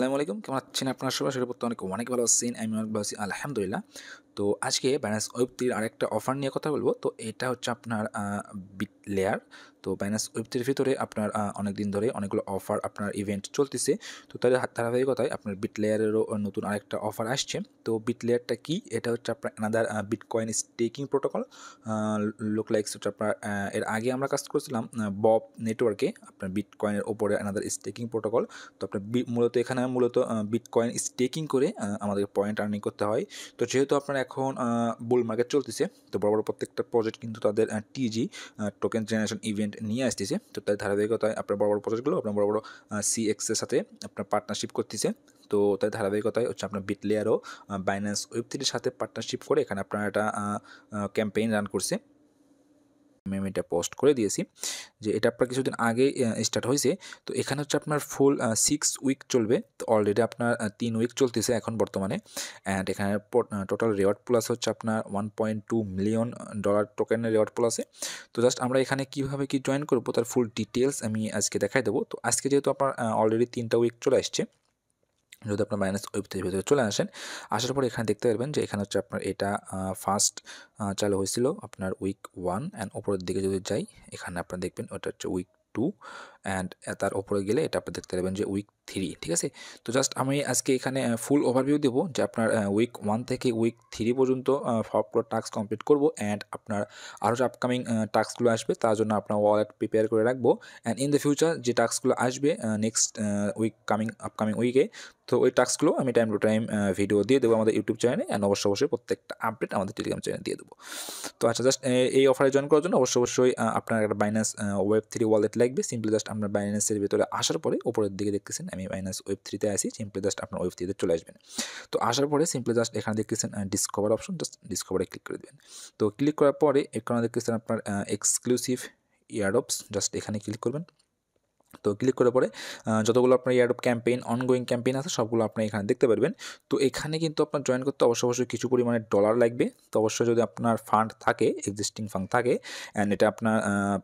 আসসালামু আলাইকুম, কেমন আছেন আপনারা সবাই? আশা করি অনেক ভালো আছেন। আমি অনেক ভালো আছি আলহামদুলিল্লাহ। তো আজকে Binance Web3 এর আরেকটা অফার নিয়ে কথা বলব। তো এটা হচ্ছে আপনার বিট লেয়ার। তো Binance Web3 এর ভিতরে আপনার অনেকদিন ধরে অনেকগুলো অফার আপনার ইভেন্ট চলতেছে। তো তার ধারাবাহিকতায় আপনার বিট লেয়ারেরও নতুন আরেকটা অফার আসছে। তো বিট লেয়ারটা কি? এটা হচ্ছে আপনার another bitcoin staking protocol. A look likes হচ্ছে আপনার এর আগে আমরা কাজ করছিলাম বব নেটওয়ার্কে আপনার বিটকয়েনের উপরে অ্যানাদার স্টেকিং প্রোটোকল। তো আপনার মূলত এখানে বিটকয়েন স্টেকিং করে আমাদের পয়েন্ট আর্নিং করতে হয়। তো যেহেতু আপনার এখন বুল মার্কেট চলতেছে, তো বড় বড় প্রত্যেকটা প্রজেক্ট কিন্তু তাদের টিজি টোকেন জেনারেশন ইভেন্ট নিয়ে আসতেছে। তো তার ধারাবাহিকতায় আপনার বড় বড় প্রজেক্টগুলো আপনার বড় বড় সিএক্স এর সাথে আপনার পার্টনারশিপ করতেছে। তো তার ধারাবাহিকতায় হচ্ছে আপনার বিট লেয়ারও বাইন্যান্স ওয়েব3 এর সাথে পার্টনারশিপ করে এখানে আপনার একটা ক্যাম্পেইন রান করছে। আমি এটা পোস্ট করে দিয়েছি যে এটা আপনার কিছুদিন আগে স্টার্ট হয়েছে। তো এখানে হচ্ছে আপনার ফুল 6 উইক চলবে। তো অলরেডি আপনার 3 উইক চলতেছে এখন বর্তমানে। অ্যান্ড এখানে টোটাল রিওয়ার্ড পুল আছে হচ্ছে আপনার $1.2 মিলিয়ন টোকেনের রিওয়ার্ড পুল আছে। তো জাস্ট আমরা এখানে কীভাবে কি জয়েন করবো তার ফুল ডিটেলস আমি আজকে দেখাই দেবো। তো আজকে যেহেতু আপনার অলরেডি 3টা উইক চলে আসছে, যদি আপনার মাইনাস ওয়েবসাইটের ভিতরে চলে আসেন, আসার পর এখানে দেখতে পারবেন যে এখানে হচ্ছে আপনার এটা ফার্স্ট চালু হয়েছিল আপনার উইক 1 অ্যান্ড উপরের দিকে যদি যাই, এখানে আপনারা দেখবেন ওটা হচ্ছে উইক 2 অ্যান্ড তার উপরে গেলে এটা আপনি দেখতে পারবেন যে উইক 3, ঠিক আছে? তো জাস্ট আমি আজকে এখানে ফুল ওভারভিউ দেবো যে আপনার উইক 1 থেকে উইক 3 পর্যন্ত সবগুলো টাস্ক কমপ্লিট করবো অ্যান্ড আপনার আরও যে আপকামিং টাস্কগুলো আসবে তার জন্য আপনার ওয়ালেট প্রিপেয়ার করে রাখবো। অ্যান্ড ইন দ্য ফিউচার যে টাস্কগুলো আসবে নেক্সট আপকামিং উইকে, তো ওই টাস্কগুলো আমি টাইম টু টাইম ভিডিও দিয়ে দেবো আমাদের ইউটিউব চ্যানেলে অ্যান্ড অবশ্যই প্রত্যেকটা আপডেট আমাদের টেলিগ্রাম চ্যানেলে দিয়ে দেবো। তো আচ্ছা, জাস্ট এই অফারে জয়েন করার জন্য অবশ্যই আপনার একটা বাইন্যান্স ওয়েব3 ওয়ালেট লাগবে। সিম্পলি জাস্ট আপনার বাইন্যান্সের ভিতরে আসার পরে উপরের দিকে দেখতেছেন আমি বাইন্যান্স ওয়েব3তে আসি, সিম্পলি জাস্ট আপনার ওয়েব3তে চলে আসবেন। তো আসার পরে সিম্পলি জাস্ট এখানে দেখতেছেন ডিসকভার অপশন, জাস্ট ডিসকভারে ক্লিক করে দেবেন। তো ক্লিক করার পরে এখানে দেখতেছেন আপনার এক্সক্লুসিভ ইয়ারডপস, জাস্ট এখানে ক্লিক করবেন। তো ক্লিক করার পরে যতগুলো আপনার ইয়ারডপ ক্যাম্পেইন অনগোয়িং ক্যাম্পেইন আছে সবগুলো আপনি এখানে দেখতে পারবেন। তো এখানে কিন্তু আপনার জয়েন করতে অবশ্যই কিছু পরিমাণে ডলার লাগবে। তো অবশ্যই যদি আপনার ফান্ড থাকে, এক্সিস্টিং ফান্ড থাকে অ্যান্ড এটা আপনার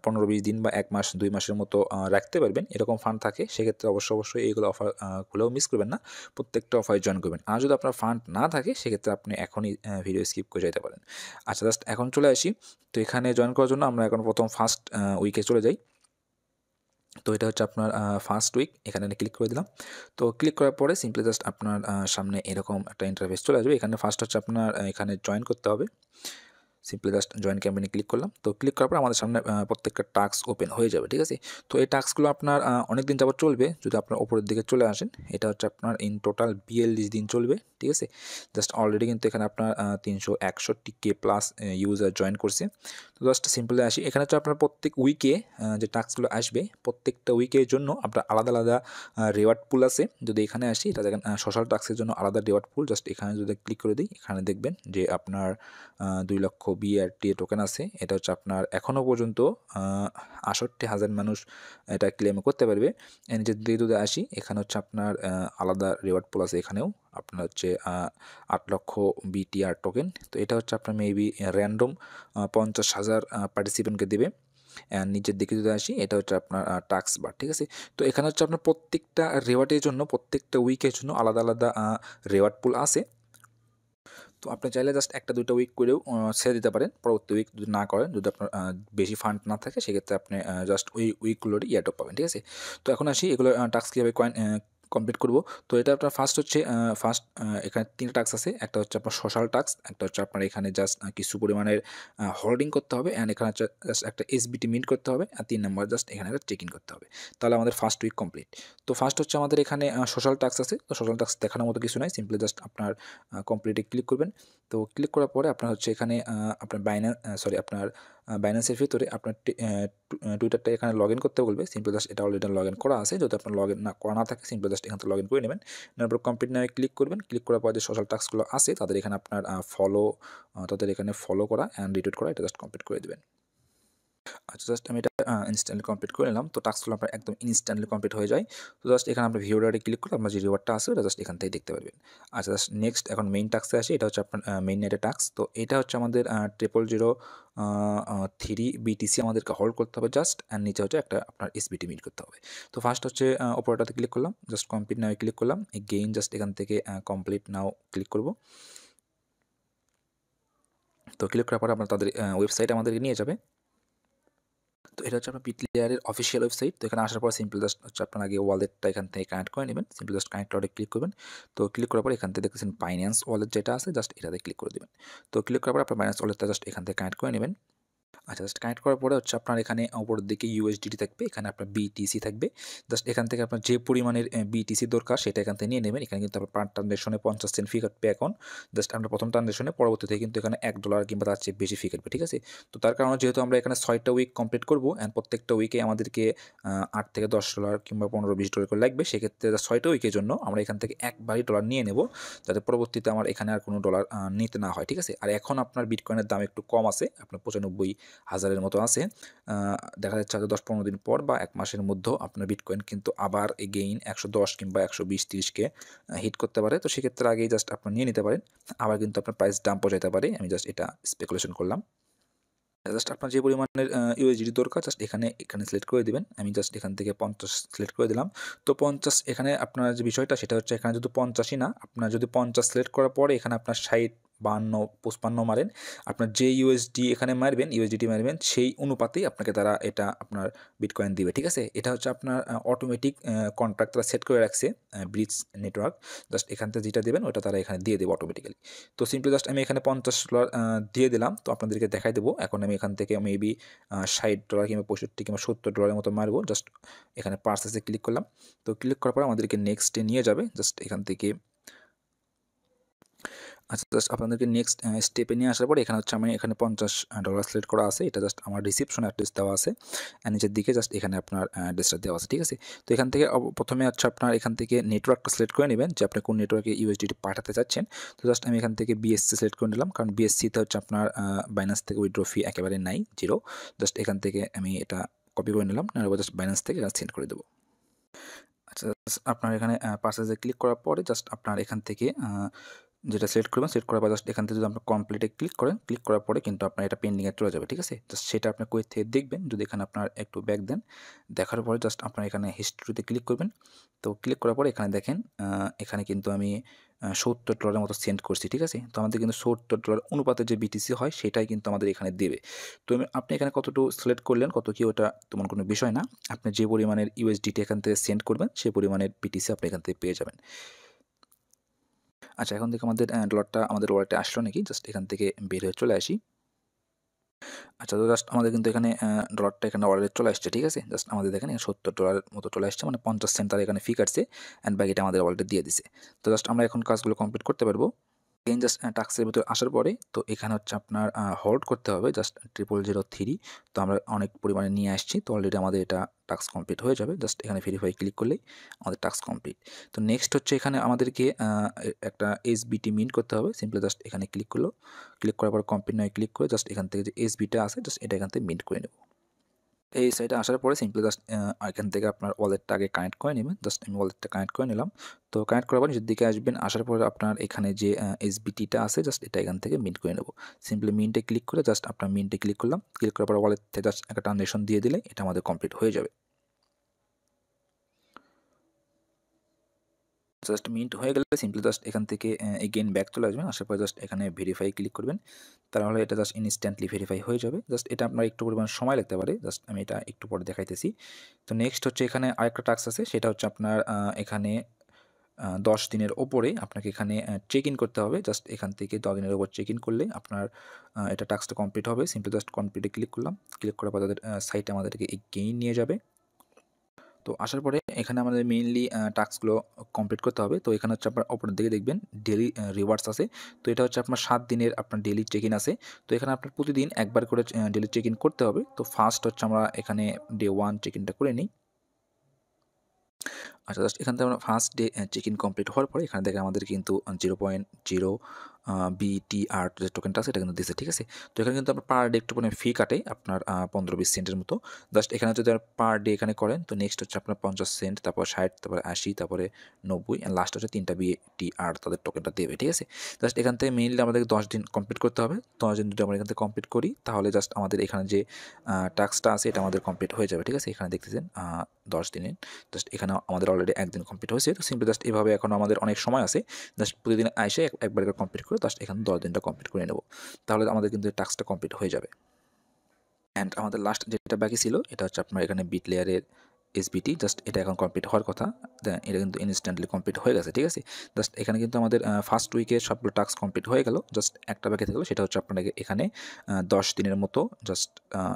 15-20 দিন বা 1 মাস 2 মাসের মতো রাখতে পারবেন, এরকম ফান্ড থাকে, সেক্ষেত্রে অবশ্যই এইগুলো অফার গুলোও মিস করবেন না, প্রত্যেকটা অফারে জয়েন করবেন। আর যদি আপনার ফান্ড না থাকে সেক্ষেত্রে আপনি এখনই ভিডিও স্কিপ করে যেতে পারেন। আচ্ছা, জাস্ট এখন চলে আসি। তো এখানে জয়েন করার জন্য আমরা এখন প্রথম ফার্স্ট উইকে চলে যাই। তো এটা হচ্ছে আপনার ফার্স্ট উইক, এখানে ক্লিক করে দিলাম। তো ক্লিক করার পরে সিম্পলি জাস্ট আপনার সামনে এরকম একটা ইন্টারফেস চলে আসবে। এখানে ফার্স্ট হচ্ছে আপনার এখানে জয়েন করতে হবে। সিম্পলি জাস্ট জয়েন ক্যাম্পেইনে ক্লিক করলাম। তো ক্লিক করার পর আমাদের সামনে প্রত্যেকটা টাস্ক ওপেন হয়ে যাবে, ঠিক আছে? তো এই টাস্কগুলো আপনার অনেকদিন যাবত চলবে। যদি আপনার উপরের দিকে চলে আসেন, এটা হচ্ছে আপনার ইন টোটাল 42 দিন চলবে, ঠিক আছে? জাস্ট অলরেডি কিন্তু এখানে আপনার 361K প্লাস ইউজার জয়েন করছে। তো জাস্ট সিম্পলি আসি, এখানে হচ্ছে আপনার প্রত্যেক উইকে যে টাস্কগুলো আসবে প্রত্যেকটা উইকের জন্য আপনার আলাদা রিওয়ার্ড পুল আছে। যদি এখানে আসি, এটা দেখেন সোশ্যাল টাস্কের জন্য আলাদা রিওয়ার্ড পুল। জাস্ট এখানে যদি ক্লিক করে দিই, এখানে দেখবেন যে আপনার 2 লক্ষ BRT টোকেন আছে। এটা হচ্ছে আপনার এখনও পর্যন্ত ৬৮,০০০ মানুষ এটা ক্লেম করতে পারবে। নিচের দিকে যদি আসি, এখানে হচ্ছে আপনার আলাদা রিওয়ার্ড পুল আছে। এখানেও আপনার হচ্ছে 8 লক্ষ BTR টোকেন। তো এটা হচ্ছে আপনার মেবি র্যান্ডম 50,000 পার্টিসিপেন্টকে দেবে। নিচের দিকে যদি আসি, এটা হচ্ছে আপনার টাস্ক বার, ঠিক আছে? তো এখানে হচ্ছে আপনার প্রত্যেকটা রিওয়ার্ডের জন্য প্রত্যেকটা উইকের জন্য আলাদা রিওয়ার্ড পুল আছে। তো আপনি চাইলে জাস্ট 1-2টা উইক করেও ছেড়ে দিতে পারেন। পরবর্তী উইক যদি না করেন, যদি আপনার বেশি ফান্ড না থাকে, সেক্ষেত্রে আপনি জাস্ট ওই উইকগুলোরই ইয়ারড্রপ পাবেন, ঠিক আছে? তো এখন আসি এগুলো টাস্ক কীভাবে কমপ্লিট করব। তো এটা আপনার ফার্স্ট হচ্ছে এখানে 3টা টাস্ক আছে। একটা হচ্ছে আপনার সোশ্যাল টাস্ক, একটা হচ্ছে আপনার এখানে জাস্ট কিছু পরিমাণের হোল্ডিং করতে হবে অ্যান্ড এখানে হচ্ছে জাস্ট একটা এসবিটি মিন্ট করতে হবে আর 3 নাম্বার জাস্ট এখানে একটা চেক ইন করতে হবে। তাহলে আমাদের ফার্স্ট উইক কমপ্লিট। তো ফার্স্ট হচ্ছে আমাদের এখানে সোশ্যাল টাস্ক আছে। তো সোশ্যাল টাস্ক দেখানোর মতো কিছু নাই, সিম্পলি জাস্ট আপনার কমপ্লিটে ক্লিক করবেন। তো ক্লিক করার পরে আপনার হচ্ছে এখানে আপনার আপনার বাইন্যান্সের ভিতরে আপনার টুইটারটা এখানে লগ ইন করতে বলবে। সিম্পলি জাস্ট এটা অলরেডি লগ ইন করা আছে। যদি আপনার লগ ইন করা না থাকে, সিম্পলি জাস্ট এখান থেকে লগ ইন করে নেবেন। নেওয়ার পর কমপ্লিট নামে ক্লিক করবেন। ক্লিক করার পর যে সোশ্যাল টাস্কগুলো আছে তাদের এখানে আপনার তাদের এখানে ফলো করা অ্যান্ড রিটুইট করা, এটা জাস্ট কমপ্লিট করে দেবেন। আচ্ছা, জাস্ট আমি এটা ইনস্ট্যান্টলি কমপ্লিট করে নিলাম। তো টাস্কগুলো আপনার একদম ইনস্ট্যান্টলি কমপ্লিট হয়ে যায়। তো জাস্ট এখানে আমরা ভিউ রিওয়ার্ডে ক্লিক করে আপনার যে রিওয়ার্ডটা আছে ওটা জাস্ট এখান থেকে দেখতে পারবেন। আচ্ছা, জাস্ট নেক্সট এখন মেইন টাস্কে আসি। এটা হচ্ছে আপনার মেইন নেটের টাস্ক। তো এটা হচ্ছে আমাদের 000 3 BTC আমাদেরকে হোল্ড করতে হবে জাস্ট, অ্যান্ড নিচে হচ্ছে একটা আপনার SBT মিট করতে হবে। তো ফার্স্ট হচ্ছে ওপরটাতে ক্লিক করলাম, জাস্ট কমপ্লিট নাও ক্লিক করলাম। এগেইন জাস্ট এখান থেকে কমপ্লিট নাও ক্লিক করব। তো ক্লিক করার পরে আপনার তাদের ওয়েবসাইট আমাদেরকে নিয়ে যাবে। তো এটা হচ্ছে আপনার বিটলেয়ারের অফিসিয়াল ওয়েবসাইট। তো এখানে আসার পর সিম্পল জাস্ট হচ্ছে আপনার আগে ওয়ালেটটা এখান থেকে কানেক্ট করে নেবেন। সিম্পল জাস্ট কানেক্ট ওয়ালেটে ক্লিক করবেন। তো ক্লিক করার পর এখান থেকে দেখতেছেন বাইন্যান্স ওয়ালেট যেটা আছে জাস্ট এটাতে ক্লিক করে দিবেন। তো ক্লিক করার পর আপনার বাইন্যান্স ওয়ালেটটা জাস্ট এখান থেকে কানেক্ট করে নেবেন। আচ্ছা, জাস্ট কানেক্ট করার পরে হচ্ছে আপনার এখানে উপরের দিকে USDT থাকবে, এখানে আপনার BTC থাকবে। জাস্ট এখান থেকে আপনার যে পরিমাণের BTC দরকার সেটা এখান থেকে নিয়ে নেবেন। এখানে কিন্তু আপনার পার ট্রানজ্যাকশনে 50 সেন্ট ফি কাটবে এখন। জাস্ট আমরা প্রথম ট্রানজ্যাকশনে, পরবর্তীতে কিন্তু এখানে $1 কিংবা তার চেয়ে বেশি ফি কাটবে, ঠিক আছে? তো তার কারণে যেহেতু আমরা এখানে 6টা উইক কমপ্লিট করবো, অ্যান্ড প্রত্যেকটা উইকে আমাদেরকে $8 থেকে $10 কিংবা $15-20 করে লাগবে। সেক্ষেত্রে 6টা উইকের জন্য আমরা এখান থেকে একবারই ডলার নিয়ে নেব, যাতে পরবর্তীতে আমার এখানে আর কোনো ডলার নিতে না হয়, ঠিক আছে? আর এখন আপনার বিটকয়েনের দাম একটু কম আছে, আপনার 95,000-এর মতো আছে। দেখা যাচ্ছে হয়তো 10-15 দিন পর বা 1 মাসের মধ্যেও আপনার বিটকয়েন কিন্তু আবার এগেইন 110 কিংবা 120-30কে হিট করতে পারে। তো সেক্ষেত্রে আগেই জাস্ট আপনার নিয়ে নিতে পারেন। আবার কিন্তু আপনার প্রাইস ডাম্পও যেতে পারে। আমি জাস্ট এটা স্পেকুলেশন করলাম। জাস্ট আপনার যে পরিমাণের USDT দরকার জাস্ট এখানে সিলেক্ট করে দিবেন। আমি জাস্ট এখান থেকে 50 সিলেক্ট করে দিলাম। তো 50 এখানে আপনার যে বিষয়টা সেটা হচ্ছে এখানে যদি 50ই না, আপনার যদি 50 সিলেক্ট করার পরে এখানে আপনার 60, 52, 55 মারেন, আপনার যে এখানে মারবেন, USDT মারবেন সেই অনুপাতেই আপনাকে তারা এটা আপনার বিটকয়েন দিবে, ঠিক আছে? এটা হচ্ছে আপনার অটোমেটিক কন্ট্রাক্ট তারা সেট করে রাখছে, ব্রিজ নেটওয়ার্ক। জাস্ট এখান থেকে যেটা দেবেন ওটা তারা এখানে দিয়ে দেবে অটোমেটিক্যালি। তো সিম্পলি জাস্ট আমি এখানে $50 দিয়ে দিলাম। তো আপনাদেরকে দেখাই দেবো। এখন আমি এখান থেকে মেবি $60 কিংবা 65 কিংবা $70 মতো মারবো। জাস্ট এখানে পারচেসে ক্লিক করলাম। তো ক্লিক করার পর আমাদেরকে নেক্সটে নিয়ে যাবে। জাস্ট এখান থেকে আচ্ছা, জাস্ট আপনাদেরকে নেক্সট স্টেপে নিয়ে আসার পরে এখানে হচ্ছে আমি এখানে $50 সিলেক্ট করা আছে। এটা জাস্ট আমার রিসিপশন অ্যাড্রেস দেওয়া আছে। নিচের দিকে জাস্ট এখানে আপনার অ্যাড্রেসটা দেওয়া আছে, ঠিক আছে? তো এখান থেকে প্রথমে হচ্ছে আপনার এখান থেকে নেটওয়ার্কটা সিলেক্ট করে নেবেন যে আপনি কোন নেটওয়ার্কে USDT পাঠাতে চাচ্ছেন। তো জাস্ট আমি এখান থেকে BSC সিলেক্ট করে নিলাম, কারণ BSCতে হচ্ছে আপনার বাইন্যান্স থেকে উইথড্র ফি একেবারে নাই, 0। জাস্ট এখান থেকে আমি এটা কপি করে নিলাম, নেওয়ার পর জাস্ট বাইন্যান্স থেকে এটা সেন্ড করে দেবো। আচ্ছা, আপনার এখানে পারচেজে ক্লিক করার পরে জাস্ট আপনার এখান থেকে যেটা সিলেক্ট করবেন, সিলেক্ট করার পর জাস্ট এখান থেকে যদি আপনার কমপ্লিটে ক্লিক করেন, ক্লিক করার পরে কিন্তু আপনার এটা পেন্ডিংয়ে চলে যাবে, ঠিক আছে? জাস্ট সেটা আপনি কই থেকে দেখবেন, যদি এখানে আপনার একটু ব্যাক দেন, দেখার পরে জাস্ট আপনার এখানে হিস্ট্রিতে ক্লিক করবেন। তো ক্লিক করার পরে এখানে দেখেন এখানে কিন্তু আমি $70 মতো সেন্ড করছি, ঠিক আছে? তো আমাদের কিন্তু $70 অনুপাতে যে BTC হয় সেটাই কিন্তু আমাদের এখানে দেবে। তো আপনি এখানে কতটুকু সিলেক্ট করলেন, কত কি, ওটা তেমন কোনো বিষয় না। আপনি যে পরিমাণের USDT এখান থেকে সেন্ড করবেন সেই পরিমাণের BTC আপনি এখান থেকে পেয়ে যাবেন। আচ্ছা, এখন থেকে আমাদের ডলারটা আমাদের ওয়ালেটে আসলো নাকি? জাস্ট এখান থেকে বের হয়ে চলে আসি। আচ্ছা, তো জাস্ট আমাদের কিন্তু এখানে ডলারটা এখানে ওয়ালেটে চলে আসছে, ঠিক আছে? জাস্ট আমাদের দেখেন $70 মতো চলে আসছে, মানে 50 সেন্ট তারা এখানে ফি কাটছে, অ্যান্ড বাকিটা আমাদের ওয়ালেটে দিয়ে দিছে। তো জাস্ট আমরা এখন কাজগুলো কমপ্লিট করতে পারবো। এগেইন জাস্ট টাস্কের ভিতরে আসার পরে তো এখানে হচ্ছে আপনার হোল্ড করতে হবে জাস্ট 000 3। তো আমরা অনেক পরিমাণে নিয়ে আসছি, তো অলরেডি আমাদের এটা টাস্ক কমপ্লিট হয়ে যাবে। জাস্ট এখানে ভেরিফাই ক্লিক করলেই আমাদের টাস্ক কমপ্লিট। তো নেক্সট হচ্ছে এখানে আমাদেরকে একটা SBT মিন্ট করতে হবে। সিম্পলি জাস্ট এখানে ক্লিক করলো, ক্লিক করার পর কমপ্লিট নয় ক্লিক করে জাস্ট এখান থেকে যে SBটা আছে জাস্ট এটা এখান থেকে মিন্ট করে নেব। এই সাইটে আসার পরে সিম্পলি জাস্ট এখান থেকে আপনার ওয়ালেটটা আগে কানেক্ট করে নেবেন। জাস্ট আমি ওয়ালেটটা কানেক্ট করে নিলাম। তো কানেক্ট করার পর নিচের দিকে আসবেন, আসার পরে আপনার এখানে যে SBTটা আছে জাস্ট এটা এখান থেকে মিন্ট করে নেব। সিম্পলি মিন্টে ক্লিক করে জাস্ট আপনার মিন্টে ক্লিক করলাম। ক্লিক করার পর ওয়ালেট থেকে জাস্ট একটা ট্রানজ্যাকশন দিয়ে দিলে এটা আমাদের কমপ্লিট হয়ে যাবে। জাস্ট মিন্ট হয়ে গেলে সিম্পলি জাস্ট এখান থেকে এগেইন ব্যাক চলে আসবেন। আসার পরে জাস্ট এখানে ভেরিফাই ক্লিক করবেন। তাহলে এটা জাস্ট ইনস্ট্যান্টলি ভেরিফাই হয়ে যাবে। জাস্ট এটা আপনার একটু পরিমাণ সময় লাগতে পারে। জাস্ট আমি এটা একটু পরে দেখাইতেছি। তো নেক্সট হচ্ছে এখানে আরেকটা টাস্ক আছে, সেটা হচ্ছে আপনার এখানে 10 দিনের ওপরে আপনাকে এখানে চেক ইন করতে হবে। জাস্ট এখান থেকে 10 দিনের উপর চেক ইন করলে আপনার এটা টাস্কটা কমপ্লিট হবে। সিম্পলি জাস্ট কমপ্লিটে ক্লিক করলাম। ক্লিক করার পর তাদের সাইটে আমাদেরকে এগেইন নিয়ে যাবে। তো আসার পরে এখানে আমাদের মেইনলি টাস্কগুলো কমপ্লিট করতে হবে। তো এখানে হচ্ছে আপনার উপরের দিকে দেখবেন ডেইলি রিওয়ার্ডস আছে। তো এটা হচ্ছে আপনার 7 দিনের আপনার ডেইলি চেক ইন আছে। তো এখানে আপনার প্রতিদিন একবার করে ডেইলি চেক ইন করতে হবে। তো ফার্স্ট হচ্ছে আমরা এখানে ডে 1 চেক ইনটা করে নিই। আচ্ছা, জাস্ট এখান থেকে আমরা first day check in complete হওয়ার পরে এখানে দেখে আমাদের কিন্তু 0.0 BTR যে টোকেনটা আছে এটা কিন্তু দিচ্ছে, ঠিক আছে? তো এখানে কিন্তু আপনার পার ডে একটু পরিমাণে ফি কাটে আপনার 15-20 সেন্টের মতো। জাস্ট এখানে যদি পার ডে এখানে করেন তো নেক্সট হচ্ছে আপনার 50 সেন্ট, তারপর 60, তারপরে 80, তারপরে 90 অ্যান্ড লাস্ট হচ্ছে 3টা BTR তাদের টোকেনটা দেবে, ঠিক আছে? জাস্ট এখান থেকে মেইনলি আমাদেরকে 10 দিন কমপ্লিট করতে হবে। 10 দিন যদি আমরা এখান থেকে কমপ্লিট করি তাহলে জাস্ট আমাদের এখানে যে টাস্কটা আছে এটা আমাদের কমপ্লিট হয়ে যাবে, ঠিক আছে? এখানে দেখতেছেন 10 দিনের জাস্ট এখানে আমাদের অলরেডি একদিন কমপ্লিট হয়েছে। তো সিম্পলি জাস্ট এভাবে এখন আমাদের অনেক সময় আছে। জাস্ট প্রতিদিন আইসে একবার করে কমপ্লিট করে জাস্ট এখানে 10 দিনটা কমপ্লিট করে নেব। তাহলে আমাদের কিন্তু টাস্কটা কমপ্লিট হয়ে যাবে। অ্যান্ড আমাদের লাস্ট যেটা বাকি ছিল এটা হচ্ছে আপনার এখানে বিট লেয়ারের এসবিটি, জাস্ট এটা এখন কমপ্লিট হওয়ার কথা। দেন এটা কিন্তু ইনস্ট্যান্টলি কমপ্লিট হয়ে গেছে, ঠিক আছে? জাস্ট এখানে কিন্তু আমাদের ফার্স্ট উইকে সবগুলো টাস্ক কমপ্লিট হয়ে গেল। জাস্ট একটা বাকি থাকলো, সেটা হচ্ছে আপনাকে এখানে 10 দিনের মতো জাস্ট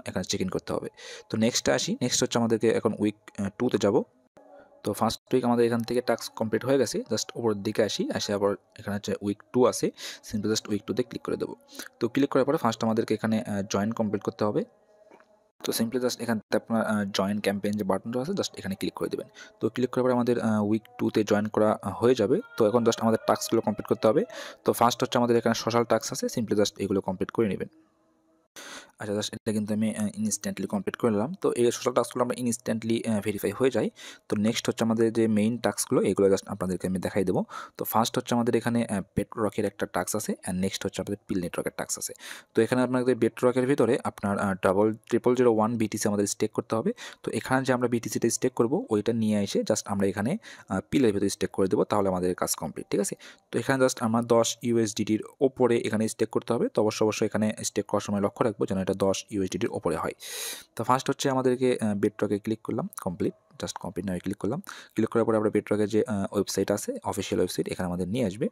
এখানে চেক ইন করতে হবে। তো নেক্সটে আসি। নেক্সট হচ্ছে আমাদেরকে এখন উইক 2তে যাব। তো ফার্স্ট উইক আমাদের এখান থেকে টাস্ক কমপ্লিট হয়ে গেছে। জাস্ট উপরের দিকে আসি, আবার এখানে হচ্ছে উইক 2 আছে। সিম্পলি জাস্ট উইক 2তে ক্লিক করে দেবো। তো ক্লিক করার পরে ফার্স্ট আমাদেরকে এখানে জয়েন কমপ্লিট করতে হবে। তো সিম্পলি জাস্ট এখান থেকে আপনার জয়েন ক্যাম্পেইন যে বাটনটা আছে জাস্ট এখানে ক্লিক করে দেবেন। তো ক্লিক করার পরে আমাদের উইক 2তে জয়েন করা হয়ে যাবে। তো এখন জাস্ট আমাদের টাস্কগুলো কমপ্লিট করতে হবে। তো ফার্স্ট হচ্ছে আমাদের এখানে সোশ্যাল টাস্ক আছে, সিম্পলি জাস্ট এগুলো কমপ্লিট করে নেবেন। আচ্ছা, জাস্ট এটা কিন্তু আমি ইনস্ট্যান্টলি কমপ্লিট করে নিলাম। তো এই সোশ্যাল টাস্কগুলো আমরা ইনস্ট্যান্টলি ভেরিফাই হয়ে যায়। তো নেক্সট হচ্ছে আমাদের যে মেইন টাস্কগুলো এগুলো জাস্ট আপনাদেরকে আমি দেখাই দেবো। তো ফার্স্ট হচ্ছে আমাদের এখানে বেডরকের একটা টাস্ক আছে অ্যান্ড নেক্সট হচ্ছে আমাদের পিল নেটওয়ার্কের টাস্ক আছে। তো এখানে আপনাদের বেডরকের ভিতরে আপনার 0.001 BTC আমাদের স্টেক করতে হবে। তো এখানে যে আমরা বিটিসিটা স্টেক করবো ওইটা নিয়ে এসে জাস্ট আমরা এখানে পিলের ভিতরে স্টেক করে দেবো, তাহলে আমাদের কাজ কমপ্লিট, ঠিক আছে? তো এখানে জাস্ট আমার 10 USDTর ওপরে এখানে স্টেক করতে হবে। তো অবশ্যই এখানে স্টেক করার সময় লক্ষ্য রাখবো যেন এটা 10 USDTর ওপরে হয়। তো ফার্স্ট হচ্ছে আমাদেরকে বেডরকে ক্লিক করলাম, complete, just complete now click করলাম। ক্লিক করার পরে আমরা বেডরকের যে ওয়েবসাইট আছে, অফিসিয়াল ওয়েবসাইট, এখানে আমাদের নিয়ে আসবে।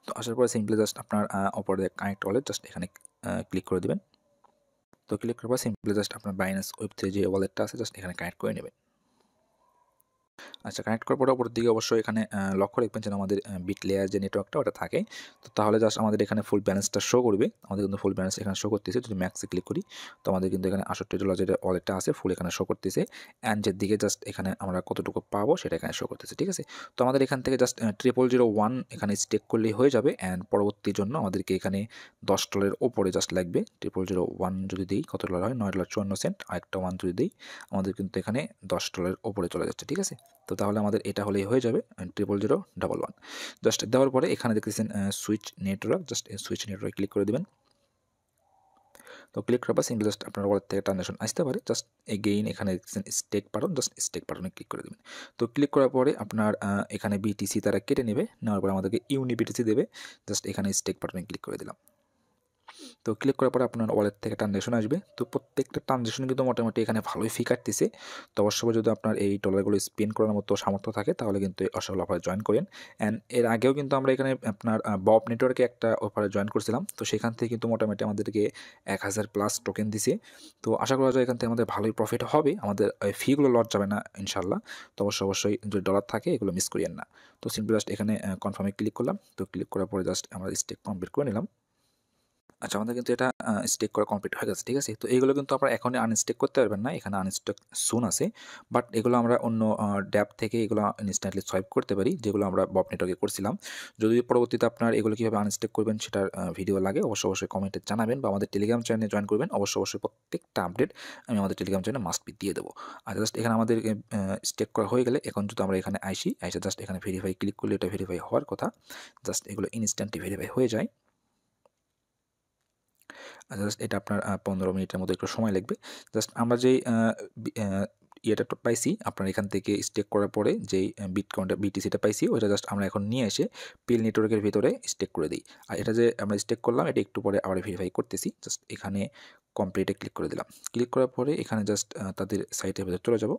তো আসার পরে সিম্পলি জাস্ট আপনার ওপরে কানেক্ট ওয়ালেট জাস্ট এখানে ক্লিক করে দেবেন। তো ক্লিক করার পর সিম্পলি জাস্ট আপনার বাইন্যান্স ওয়েব3 যে ওয়ালেটটা আছে জাস্ট এখানে কানেক্ট করে নেবেন। আচ্ছা, কানেক্ট করার পরে উপরের দিকে অবশ্যই এখানে লক্ষ্য রাখবেন যেন আমাদের বিট লেয়ার যে নেটওয়ার্কটা ওটা থাকে। তো তাহলে জাস্ট আমাদের এখানে ফুল ব্যালেন্সটা শো করবে। আমাদের কিন্তু ফুল ব্যালেন্স এখানে শো করতেছে। যদি ম্যাক্সে ক্লিক করি তো আমাদের কিন্তু এখানে $68 যে ওয়ালেটটা আছে ফুল এখানে শো করতেছে। অ্যান্ড যের দিকে জাস্ট এখানে আমরা কতটুকু পাবো সেটা এখানে শো করতেছে, ঠিক আছে? তো আমাদের এখান থেকে জাস্ট 0001 এখানে স্টেক করলেই হয়ে যাবে। অ্যান্ড পরবর্তীর জন্য আমাদেরকে এখানে $10 ওপরে জাস্ট লাগবে। 0001 যদি দিই কত ডলার হয়? $9.54। আরেকটা 1 যদি দিই আমাদের কিন্তু এখানে $10 ওপরে চলে যাচ্ছে, ঠিক আছে? তো তাহলে আমাদের এটা হলেই হয়ে যাবে 000111। জাস্ট দেওয়ার পরে এখানে দেখতেছেন switch network, just switch network click করে দেবেন। তো ক্লিক করার পর সিম্পলি জাস্ট আপনার ওয়ালেট থেকে ট্রানজাকশন আসতে পারে। জাস্ট এগেইন এখানে দেখতেছেন স্টেক বাটন, জাস্ট স্টেক বাটনে ক্লিক করে দেবেন। তো ক্লিক করার পরে আপনার এখানে বিটিসি তারা কেটে নেবে, নেওয়ার পরে আমাদেরকে ইউনি বিটিসি দেবে। জাস্ট এখানে স্টেক বাটনে ক্লিক করে দিলাম। তো ক্লিক করার পরে আপনার ওয়ালেট থেকে ট্রানজাকশন আসবে। তো প্রত্যেকটা ট্রানজাকশন কিন্তু মোটামুটি এখানে ভালোই ফি কাটতেছে। তো অবশ্যই যদি আপনার এই ডলারগুলো স্পেন্ড করার মতো সামর্থ্য থাকে তাহলে কিন্তু এই অসল অফারে জয়েন করেন। অ্যান্ড এর আগেও কিন্তু আমরা এখানে আপনার বব নেটওয়ার্কে একটা অফারে জয়েন করছিলাম। তো সেখান থেকে কিন্তু মোটামুটি আমাদেরকে 1000+ টোকেন দিছে। তো আশা করা যায় এখান থেকে আমাদের ভালোই প্রফিট হবে। আমাদের ফিগুলো লস যাবে না ইনশাল্লাহ। তো অবশ্যই যদি ডলার থাকে এগুলো মিস করিয়েন না। তো সিম্পলি জাস্ট এখানে কনফার্মে ক্লিক করলাম। তো ক্লিক করার পরে জাস্ট আমরা স্টেক কমপ্লিট করে নিলাম। আচ্ছা, আমাদের কিন্তু এটা স্টেক করা কমপ্লিট হয়ে গেছে, ঠিক আছে? তো এইগুলো কিন্তু আপনারা এখনই আনস্টেক করতে পারবেন না। এখানে আনস্টেক সুন আছে। বাট এগুলো আমরা অন্য ড্যাপ থেকে এগুলো ইনস্ট্যান্টলি সোয়াইপ করতে পারি, যেগুলো আমরা বব নেটওয়ার্কে করছিলাম। যদি পরবর্তীতে আপনার এগুলো কীভাবে আনস্টেক করবেন সেটার ভিডিও লাগে অবশ্যই কমেন্টে জানাবেন বা আমাদের টেলিগ্রাম চ্যানেলে জয়েন করবেন। অবশ্যই প্রত্যেকটা আপডেট আমি আমাদের টেলিগ্রাম চ্যানেলে মাস্ট বি দিয়ে দেবো। আর জাস্ট এখানে আমাদের স্টেক করা হয়ে গেলে এখন যদি আমরা এখানে আইসে জাস্ট এখানে ভেরিফাই ক্লিক করলে এটা ভেরিফাই হওয়ার কথা। জাস্ট এগুলো ইনস্ট্যান্টলি ভেরিফাই হয়ে যায়। জাস্ট এটা আপনার 15 মিনিটের মতো একটু সময় লাগবে। জাস্ট আমরা যেই ইয়েটা পাইছি আপনার এখান থেকে স্টেক করার পরে যেই বিটকয়েনটা বিটিসিটা পাইছি ওইটা জাস্ট আমরা এখন নিয়ে এসে পিল নেটওয়ার্কের ভিতরে স্টেক করে দিই। আর এটা যে আমরা স্টেক করলাম এটা একটু পরে আবার ভেরিফাই করতেছি। জাস্ট এখানে কমপ্লিটে ক্লিক করে দিলাম। ক্লিক করার পরে এখানে জাস্ট তাদের সাইটের ভিতরে চলে যাব।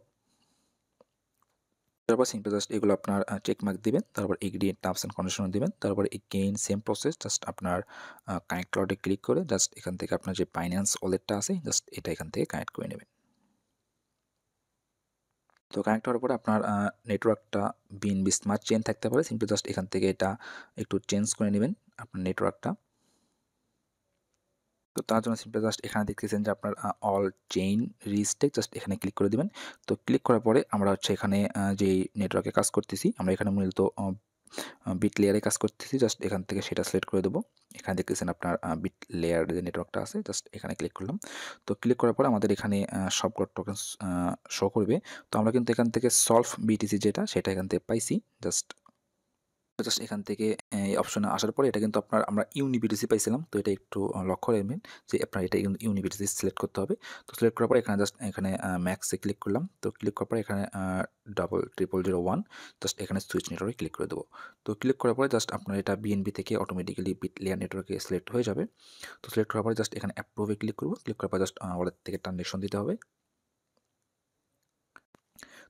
তারপর সিম্পল জাস্ট এগুলো আপনার চেক মার্ক দিবেন, তারপর এগ্রি টার্মস অ্যান্ড কন্ডিশন দিবেন, তারপর এগেইন সেম প্রসেস জাস্ট আপনার কানেক্ট ক্লাউডে ক্লিক করে জাস্ট এখান থেকে আপনার যে বাইন্যান্স ওয়ালেটটা আছে জাস্ট এটা এখান থেকে কানেক্ট করে নেবেন। তো কানেক্ট হওয়ার পরে আপনার নেটওয়ার্কটা বিএনবি স্মার্ট চেইন থাকতে পারে, সিম্পলি জাস্ট এখান থেকে এটা একটু চেঞ্জ করে নেবেন আপনার নেটওয়ার্কটা। তো তার জন্য সিম্পলি জাস্ট এখানে দেখতেছেন যে আপনার অল চেইন রিস্টেক জাস্ট এখানে ক্লিক করে দিবেন। তো ক্লিক করার পরে আমরা হচ্ছে এখানে যেই নেটওয়ার্কে কাজ করতেছি আমরা এখানে মূলত বিট লেয়ারে কাজ করতেছি, জাস্ট এখান থেকে সেটা সিলেক্ট করে দেবো। এখানে দেখতেছেন আপনার বিট লেয়ার যে নেটওয়ার্কটা আছে, জাস্ট এখানে ক্লিক করলাম। তো ক্লিক করার পরে আমাদের এখানে সবগুলো টোকেন শো করবে। তো আমরা কিন্তু এখান থেকে সলভ বিটিসি যেটা সেটা এখান থেকে পাইছি। জাস্ট এখান থেকে এই অপশনে আসার পরে এটা কিন্তু আমরা ইউনিবিটিসি পাইছিলাম। তো এটা একটু লক্ষ্য রাখবেন যে আপনার এটা কিন্তু ইউনিবিটিসি সিলেক্ট করতে হবে। তো সিলেক্ট করার পরে এখানে জাস্ট এখানে ম্যাক্সে ক্লিক করলাম। তো ক্লিক করার পরে এখানে 0001 জাস্ট এখানে সুইচ নেটওয়ার্কে ক্লিক করে দেবো। তো ক্লিক করার পরে জাস্ট আপনার এটা বিএনবি থেকে অটোমেটিক্যালি বিট লেয়ার নেটওয়ার্কে সিলেক্ট হয়ে যাবে। তো সিলেক্ট করার পরে জাস্ট এখানে অ্যাপ্রুভে ক্লিক করব। ক্লিক করার পরে জাস্ট ওয়ালেট থেকে ট্রানজ্যাকশন দিতে হবে।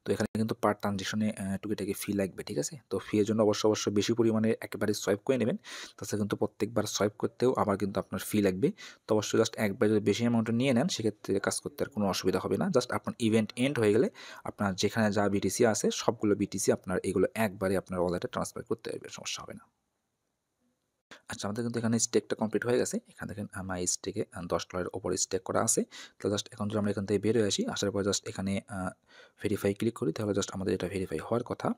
তো এখানে কিন্তু পার ট্রানজেকশনে টুকিটাকি ফি লাগবে, ঠিক আছে? তো ফি এর জন্য অবশ্যই বেশি পরিমাণে একেবারে সোয়াইপ করে নেবেন। তাছাড়া কিন্তু প্রত্যেকবার সোয়াইপ করতেও আবার কিন্তু আপনার ফি লাগবে। তো অবশ্যই জাস্ট একবারে যদি বেশি অ্যামাউন্টে নিয়ে নেন সেক্ষেত্রে কাজ করতে আর কোনো অসুবিধা হবে না। জাস্ট আপনার ইভেন্ট এন্ড হয়ে গেলে আপনার যেখানে যা বিটিসি আছে সবগুলো বিটিসি আপনার এগুলো একবারে আপনার ওয়ালেটে ট্রান্সফার করতে পারবে, সমস্যা হবে না। আচ্ছা, আমাদের কিন্তু এখানে স্টেকটা কমপ্লিট হয়ে গেছে। এখানে দেখেন আমার স্টেকে $10 এর উপরে স্টেক করা আছে। তো জাস্ট এখন যদি আমরা এখান থেকে বের হয়ে আসি, আসার পর জাস্ট এখানে ভেরিফাই ক্লিক করি, তাহলে জাস্ট আমাদের এটা ভেরিফাই হওয়ার কথা।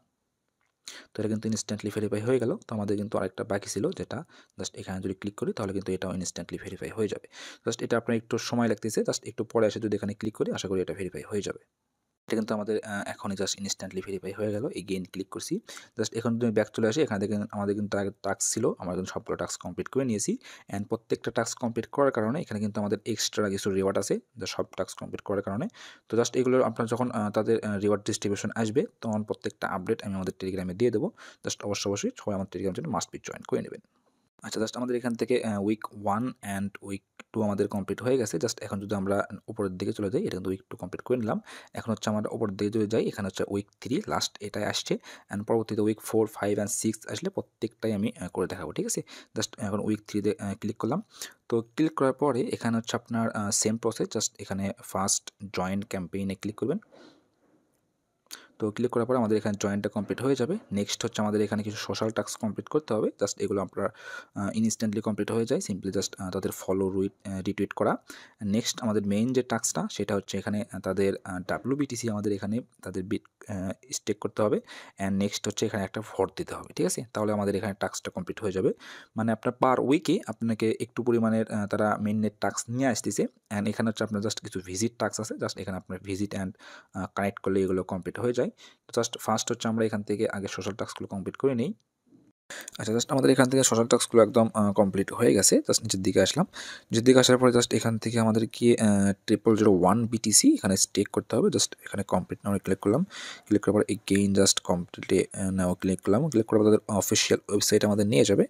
তো এটা কিন্তু ইনস্ট্যান্টলি ভেরিফাই হয়ে গেল। তো আমাদের কিন্তু আরেকটা বাকি ছিল, যেটা জাস্ট এখানে যদি ক্লিক করি তাহলে কিন্তু এটাও ইনস্ট্যান্টলি ভেরিফাই হয়ে যাবে। জাস্ট এটা আপনার একটু সময় লাগতেছে, জাস্ট একটু পরে এসে যদি এখানে ক্লিক করি আশা করি এটা ভেরিফাই হয়ে যাবে। এটা কিন্তু আমাদের এখনই জাস্ট ইনস্ট্যান্টলি ভেরিফাই হয়ে গেল। এগেইন ক্লিক করছি। জাস্ট এখন যদি ব্যাক চলে আসি, এখানে দেখেন আমাদের কিন্তু আগে টাস্ক ছিল। আমরা কিন্তু সবগুলো টাস্ক কমপ্লিট করে নিয়েছি। অ্যান্ড প্রত্যেকটা টাস্ক কমপ্লিট করার কারণে এখানে কিন্তু আমাদের এক্সট্রা কিছু রিওয়ার্ড আছে, যা সব টাস্ক কমপ্লিট করার কারণে। তো জাস্ট এগুলো আপনার যখন তাদের রিওয়ার্ড ডিস্ট্রিবিউশন আসবে তখন প্রত্যেকটা আপডেট আমি আমাদের টেলিগ্রামে দিয়ে দেবো। জাস্ট অবশ্যই সবাই আমার Telegram channel must be join করে নেবেন। আচ্ছা, জাস্ট আমাদের এখান থেকে উইক 1 অ্যান্ড উইক 2 আমাদের কমপ্লিট হয়ে গেছে। জাস্ট এখন যদি আমরা উপরের দিকে চলে যাই, এটা কিন্তু উইক 2 কমপ্লিট করে নিলাম। এখন হচ্ছে আমরা উপরের দিকে যদি যাই, এখানে হচ্ছে উইক 3 লাস্ট এটাই আসছে। অ্যান্ড পরবর্তীতে উইক 4, 5 অ্যান্ড 6 আসলে প্রত্যেকটাই আমি করে দেখাবো, ঠিক আছে? জাস্ট এখন উইক 3 তে ক্লিক করলাম। তো ক্লিক করার পরে এখানে হচ্ছে আপনার সেম প্রসেস, জাস্ট এখানে ফার্স্ট জয়েন ক্যাম্পেইনে ক্লিক করবেন। তো ক্লিক করার পরে আমাদের এখানে জয়েনটা কমপ্লিট হয়ে যাবে। নেক্সট হচ্ছে আমাদের এখানে কিছু সোশ্যাল টাস্ক কমপ্লিট করতে হবে। জাস্ট এগুলো আপনার ইনস্ট্যান্টলি কমপ্লিট হয়ে যায়। সিম্পলি জাস্ট তাদের ফলো রিটুইট করা। নেক্সট আমাদের মেইন যে টাস্কটা সেটা হচ্ছে এখানে তাদের WBTC আমাদের এখানে তাদের বিট স্টেক করতে হবে। অ্যান্ড নেক্সট হচ্ছে এখানে একটা ভোট দিতে হবে, ঠিক আছে? তাহলে আমাদের এখানে টাস্কটা কমপ্লিট হয়ে যাবে। মানে আপনার পার উইকে আপনাকে একটু পরিমাণের তারা মেইন নেট টাস্ক নিয়ে আসতেছে। অ্যান্ড এখানে হচ্ছে আপনার জাস্ট কিছু ভিজিট টাস্ক আছে। জাস্ট এখানে আপনার ভিজিট অ্যান্ড কানেক্ট করলে এগুলো কমপ্লিট হয়ে যায়। জাস্ট ফার্স্ট হচ্ছে আমরা এখান থেকে আগে সোশ্যাল টাস্কগুলো কমপ্লিট করে নিই। আচ্ছা, জাস্ট আমাদের এখান থেকে সোশ্যাল টাস্কগুলো একদম কমপ্লিট হয়ে গেছে। জাস্ট নিচের দিকে আসলাম। নিচের দিকে আসার পরে জাস্ট এখান থেকে আমাদেরকে 0001 বিটিসি এখানে স্টেক করতে হবে। জাস্ট এখানে কমপ্লিট নাও ক্লিক করলাম। ক্লিক করার পর again just completely now click করলাম। ক্লিক করার পর তাদের অফিসিয়াল ওয়েবসাইট আমাদের নিয়ে যাবে।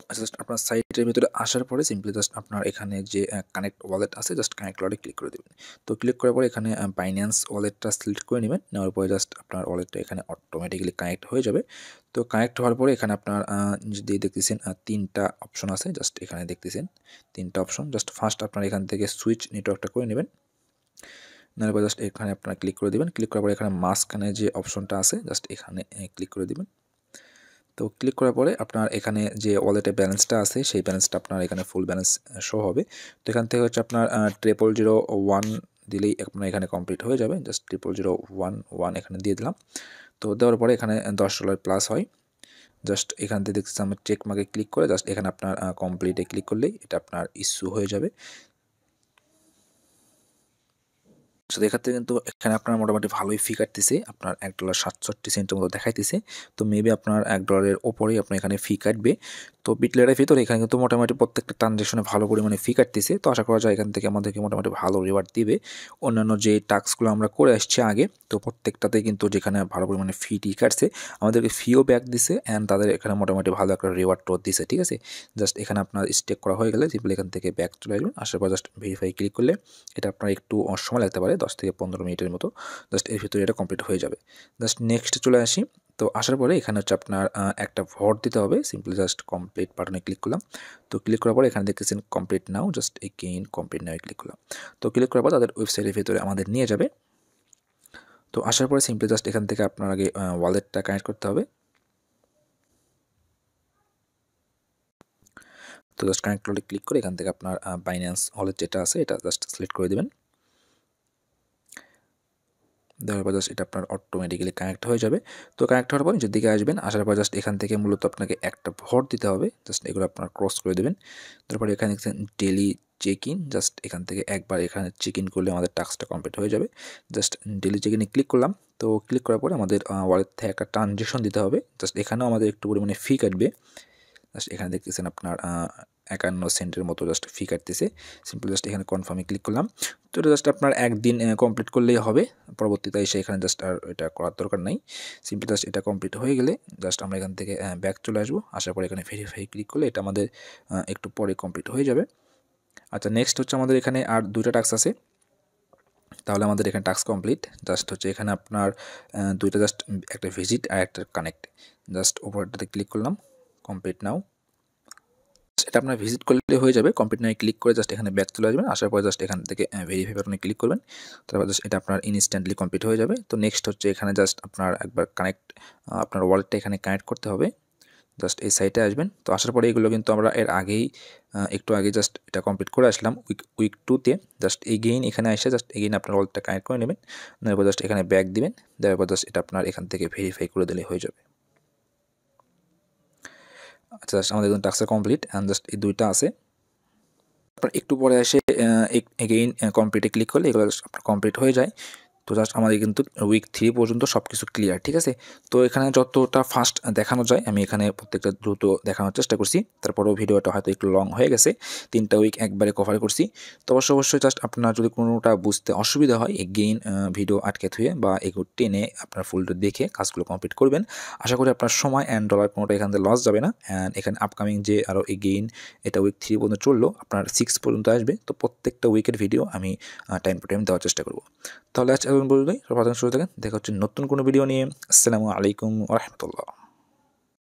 আচ্ছা, জাস্ট আপনার সাইটের ভিতরে আসার পরে সিম্পলি জাস্ট আপনার এখানে যে কানেক্ট ওয়ালেট আছে, জাস্ট কানেক্ট ওয়ালেটে ক্লিক করে দেবেন। তো ক্লিক করার পরে এখানে বাইন্যান্স ওয়ালেটটা সিলেক্ট করে নেবেন। নেওয়ার পরে জাস্ট আপনার ওয়ালেটটা এখানে অটোমেটিক্যালি কানেক্ট হয়ে যাবে। তো কানেক্ট হওয়ার পরে এখানে আপনার যদি দেখতেছেন 3টা অপশন আছে, জাস্ট এখানে দেখতেছেন 3টা অপশন। জাস্ট ফার্স্ট আপনার এখান থেকে সুইচ নেটওয়ার্কটা করে নেবেন। নেওয়ার পর জাস্ট এখানে আপনারা ক্লিক করে দেবেন। ক্লিক করার পরে এখানে মাঝখানে যে অপশনটা আছে, জাস্ট এখানে ক্লিক করে দেবেন। তো ক্লিক করার পরে আপনার এখানে যে ওয়ালেটে ব্যালেন্সটা আছে সেই ব্যালেন্সটা আপনার এখানে ফুল ব্যালেন্স শো হবে। তো এখান থেকে হচ্ছে আপনার 0001 দিলেই আপনার এখানে কমপ্লিট হয়ে যাবে। জাস্ট 0011 এখানে দিয়ে দিলাম। তো দেওয়ার পরে এখানে $10 প্লাস হয়। জাস্ট এখান থেকে দেখতেছি আমরা চেক মার্কে ক্লিক করে জাস্ট এখানে আপনার কমপ্লিটে ক্লিক করলেই এটা আপনার ইস্যু হয়ে যাবে। সো এক্ষেত্রে কিন্তু এখানে আপনার মোটামুটি ভালোই ফি কাটতেছে। আপনার $1.67 মতো দেখাইতেছে। তো মেবি আপনার $1 ওপরেই আপনার এখানে ফি কাটবে। তো বিটলেয়ারের ভিতরে এখানে কিন্তু মোটামুটি প্রত্যেকটা ট্রানজ্যাকশনে ভালো পরিমাণে ফি কাটতেছে। তো আশা করা যায় এখান থেকে আমাদেরকে মোটামুটি ভালো রিওয়ার্ড দিবে। অন্যান্য যে টাস্কগুলো আমরা করে আসছি আগে, তো প্রত্যেকটাতে কিন্তু যেখানে ভালো পরিমাণে ফি কাটছে আমাদেরকে ফিও ব্যাক দিছে অ্যান্ড তাদের এখানে মোটামুটি ভালো একটা রিওয়ার্ডও দিছে, ঠিক আছে? জাস্ট এখানে আপনার স্টেক করা হয়ে গেলে সিম্পলি এখান থেকে ব্যাক চলে আসবেন। আসার পর জাস্ট ভেরিফাই ক্লিক করলে এটা আপনার একটু সময় লাগতে পারে, 10 থেকে 15 মিনিটের মতো। জাস্ট এর ভিতরে এটা কমপ্লিট হয়ে যাবে। জাস্ট নেক্সট চলে আসি। তো আসার পরে এখানে হচ্ছে আপনার একটা ভোট দিতে হবে। সিম্পলি জাস্ট কমপ্লিট বাটনে ক্লিক করলাম। তো ক্লিক করার পরে এখানে দেখতেছেন কমপ্লিট নাও, just again complete now click করলাম। তো ক্লিক করার পর তাদের ওয়েবসাইটের ভিতরে আমাদের নিয়ে যাবে। তো আসার পরে সিম্পলি জাস্ট এখান থেকে আপনার আগে ওয়ালেটটা কানেক্ট করতে হবে। তো জাস্ট কানেক্ট ওয়ালেটে ক্লিক করে এখান থেকে আপনার বাইন্যান্স ওয়ালেট যেটা আছে এটা জাস্ট সিলেক্ট করে দেবেন। দেওয়ার পর জাস্ট এটা আপনার অটোমেটিক্যালি কানেক্ট হয়ে যাবে। তো কানেক্ট হওয়ার পর নিচের দিকে আসবেন, আসার পর জাস্ট এখান থেকে মূলত আপনাকে একটা ভোট দিতে হবে। জাস্ট এগুলো আপনার ক্রস করে দেবেন। তারপরে এখানে দেখছেন ডেইলি চেক ইন, জাস্ট এখান থেকে একবার এখানে চেক ইন করলে আমাদের টাস্কটা কমপ্লিট হয়ে যাবে। জাস্ট ডেইলি চেক ইনে ক্লিক করলাম। তো ক্লিক করার পরে আমাদের ওয়ালেট থেকে একটা ট্রানজ্যাকশন দিতে হবে। জাস্ট এখানেও আমাদের একটু পরিমাণে ফি কাটবে। জাস্ট এখানে দেখতেছেন আপনার 51 সেন্টের মতো জাস্ট ফি কাটতেছে। সিম্পল জাস্ট এখানে কনফার্মে ক্লিক করলাম। তো এটা জাস্ট আপনার একদিন কমপ্লিট করলেই হবে। পরবর্তীতে এসে এখানে জাস্ট আর এটা করার দরকার নাই। সিম্পল জাস্ট এটা কমপ্লিট হয়ে গেলে জাস্ট আমরা এখান থেকে ব্যাক চলে আসবো। আসার পরে এখানে ভেরিফাই ক্লিক করলে এটা আমাদের একটু পরে কমপ্লিট হয়ে যাবে। আচ্ছা, নেক্সট হচ্ছে আমাদের এখানে আর 2টা টাস্ক আছে। তাহলে আমাদের এখানে টাস্ক কমপ্লিট। জাস্ট হচ্ছে এখানে আপনার 2টা জাস্ট একটা ভিজিট আর একটা কানেক্ট। জাস্ট ওপরটাতে ক্লিক করলাম, কমপ্লিট নাও। এটা আপনার ভিজিট করলে হয়ে যাবে। কমপ্লিট নাও ক্লিক করে জাস্ট এখানে ব্যাক চলে আসবেন। আসার পর জাস্ট এখান থেকে ভেরিফাই বাটনে ক্লিক করবেন। তারপর জাস্ট এটা আপনার ইনস্ট্যান্টলি কমপ্লিট হয়ে যাবে। তো নেক্সট হচ্ছে এখানে জাস্ট আপনার একবার আপনার ওয়ালেটটা এখানে কানেক্ট করতে হবে। জাস্ট এই সাইটে আসবেন। তো আসার পরে এগুলো কিন্তু আমরা এর আগেই একটু আগে জাস্ট এটা কমপ্লিট করে আসলাম উইক 2তে। জাস্ট এগেইন এখানে এসে জাস্ট এগেইন আপনার ওয়ালেটটা কানেক্ট করে নেবেন। নেওয়ার পর জাস্ট এখানে ব্যাক দিবেন। দেওয়ার পর জাস্ট এটা আপনার এখান থেকে ভেরিফাই করে দিলে হয়ে যাবে। আচ্ছা, জাস্ট আমাদের টাস্ক কমপ্লিট অ্যান্ড জাস্ট এই 2টা আছে। তারপর একটু পরে এসে এগেইন কমপ্লিটে ক্লিক করলে এগুলো আপনার কমপ্লিট হয়ে যায়। তো জাস্ট আমাদের কিন্তু উইক 3 পর্যন্ত সব কিছু ক্লিয়ার, ঠিক আছে? তো এখানে যতটা ফাস্ট দেখানো যায় আমি এখানে প্রত্যেকটা দ্রুত দেখানোর চেষ্টা করছি। তারপরেও ভিডিওটা হয়তো একটু লং হয়ে গেছে। 3টা উইক একবারে কভার করছি। তো অবশ্যই জাস্ট আপনার যদি কোনোটা বুঝতে অসুবিধা হয় এগেইন ভিডিও আটকে থুয়ে বা এগুলো টেনে আপনার ফুলটা দেখে কাজগুলো কমপ্লিট করবেন। আশা করি আপনার সময় অ্যান্ড ডলার কোনোটা এখান থেকে লস যাবে না। অ্যান্ড এখানে আপকামিং যে আরও এগেইন এটা উইক 3 পর্যন্ত চললো, আপনার 6 পর্যন্ত আসবে। তো প্রত্যেকটা উইকের ভিডিও আমি টাইম টু টাইম দেওয়ার চেষ্টা করব। তাহলে আজ এখন পর্যন্তই। সবাই সুস্থ থাকেন। দেখা হচ্ছে নতুন কোনো ভিডিও নিয়ে। আসসালামু আলাইকুম ওয়া রাহমাতুল্লাহ।